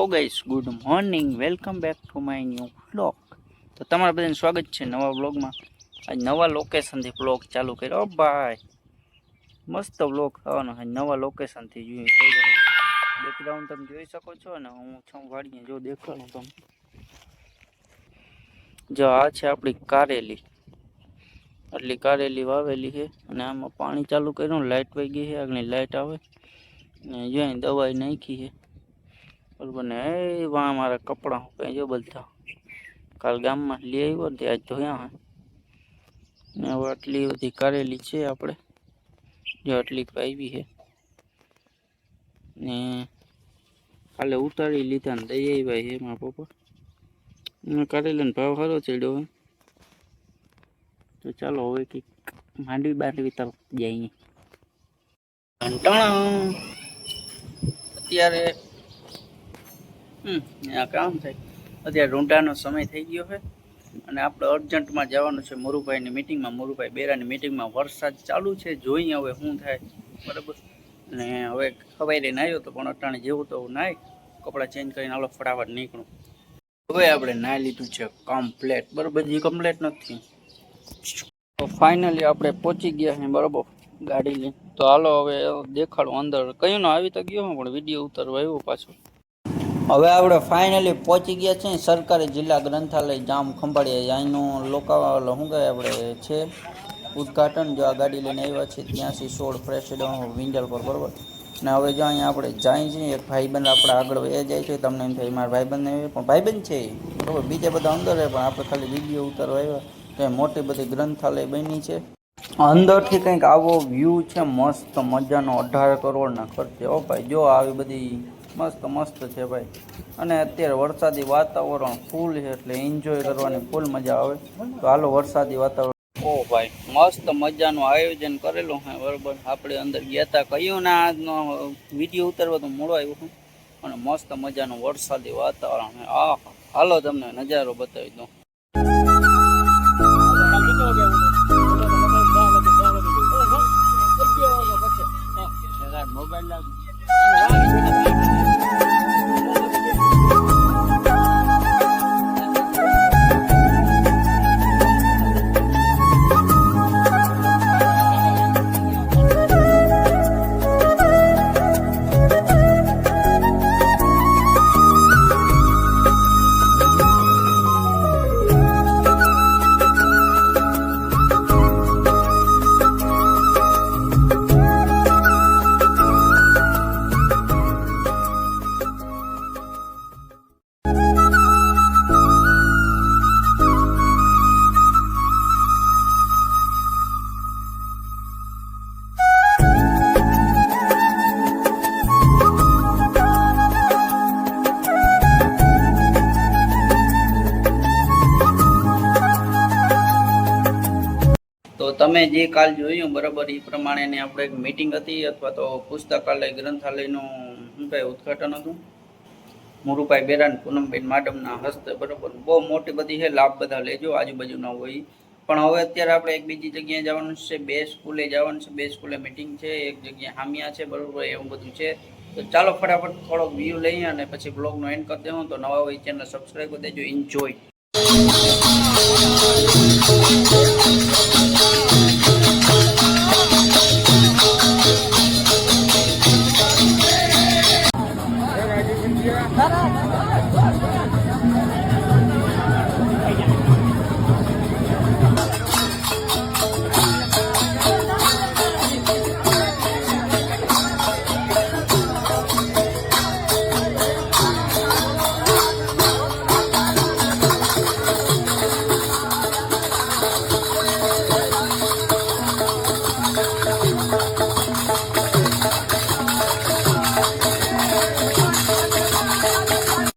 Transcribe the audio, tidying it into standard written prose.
Hello guys, good morning, welcome back to my new vlog. તો તમારા બધાનું સ્વાગત છે નવા વ્લોગમાં. આજ નવા લોકેશનથી વ્લોગ ચાલુ કર્યો ભાઈ. મસ્ત વ્લોગ થવાનો છે નવા લોકેશનથી. જોઈએ બેકગ્રાઉન્ડ તમે જોઈ શકો છો ને, હું છું વાડીએ. જો દેખાડું તમે, જો આ છે આપણી કારેલી. આટલી કારેલી વાવેલી છે અને આમાં પાણી ચાલુ કર્યું, લાઇટ વહી ગઈ છે. આગળ લાઇટ આવે ને જો દવાઈ નાખી છે બરોબર ને. એ વાં મારા કપડાં કઈ જો બધા કાલ ગામમાં લઈ આવ્યો ને આજ ધોયા ને. હવે આટલી બધી કારેલી છે આપણે, જો આટલી આવી છે ને કાલે ઉતારી લીધા ને દઈ આવ્યા છે મારા પપ્પા. કારેલીનો ભાવ સારો ચડ્યો હોય. તો ચાલો હવે કંઈક માંડવી બાંડવી તરફ જઈએ. કંટાળા અત્યારે આ કામ થાય. અત્યારે રૂંઢાનો સમય થઈ ગયો છે અને આપણે અર્જન્ટમાં જવાનું છે મોરુભાઈની મિટિંગમાં, મોરુભાઈ બેરાની મિટિંગમાં. વરસાદ ચાલુ છે, જોઈએ હવે શું થાય બરાબર. અને હવે ખવાઈ રહીને આવ્યો તો પણ અટાણે જેવું તો નાય, કપડાં ચેન્જ કરીને હાલો ફટાફટ નીકળું. હવે આપણે નાહી લીધું છે કમ્પ્લેટ બરાબર, જે કમ્પ્લેટ નથી. તો ફાઇનલી આપણે પહોંચી ગયા છીએ બરાબર ગાડી લઈને. તો હાલો હવે દેખાડો અંદર. કયું ના આવી તો ગયો હું પણ વિડીયો ઉતારવા આવ્યો પાછો. હવે આપણે ફાઇનલી પહોંચી ગયા છીએ સરકારી જિલ્લા ગ્રંથાલય જામ ખંભાળિયા. અહીંનું લોકાવાલો શું કહે આપણે છે ઉદ્ઘાટન. જો આ ગાડી લઈને આવ્યા છે 8316 પ્રેસિડેન્ટ વિંજલ પર બરાબર. ને હવે જો અહીંયા આપણે જાય છીએ, એક ભાઈબંધ આપણે આગળ એ જાય છે. તમને એમ થાય મારા ભાઈબંધ નહીં, પણ ભાઈબંધ છે બરાબર. બીજા બધા અંદર છે પણ આપણે ખાલી વિડીયો ઉતારવા આવ્યા. તો મોટી બધી ગ્રંથાલય બની છે. અંદરથી કંઈક આવો વ્યૂ છે મસ્ત મજાનો, 18 કરોડના ખર્ચે. ઓ ભાઈ જો આવી બધી મસ્ત મસ્ત છે ભાઈ. અને અત્યારે વરસાદી વાતાવરણ ફૂલ છે એટલે એન્જોય કરવાની ફૂલ મજા આવે. તો હાલો વરસાદી વાતાવરણ. ઓ ભાઈ મસ્ત મજાનું આયોજન કરેલું છે બરાબર. આપણે અંદર ગયા હતા, કયું ના આજનો વિડીયો ઉતારવા તો મોડો આવ્યો છું. અને મસ્ત મજાનું વરસાદી વાતાવરણ છે. આ હાલો તમને નજારો બતાવી દઉં. મોબાઈલ તમે જે કાલ જોયું બરાબર એ પ્રમાણેની આપણે એક મીટિંગ હતી, અથવા તો પુસ્તકાલય ગ્રંથાલયનું શું કહે ઉદ્ઘાટન હતું મોરુભાઈ બેરાન પૂનમબેન માડમના હસ્તે બરાબર. બહુ મોટી બધી છે, લાભ બધા લેજો આજુબાજુના હોય. પણ હવે અત્યારે આપણે એક બીજી જગ્યાએ જવાનું છે, 2 સ્કૂલે જવાનું છે. 2 સ્કૂલે મિટિંગ છે, એક જગ્યાએ હામિયા છે બરાબર, એવું બધું છે. તો ચાલો ફટાફટ થોડોક વ્યૂ લઈએ અને પછી બ્લોગનો એન્ડ કરી દેવું. તો નવા હોય ચેનલ સબસ્ક્રાઈબ કરી દેજો. એન્જોય.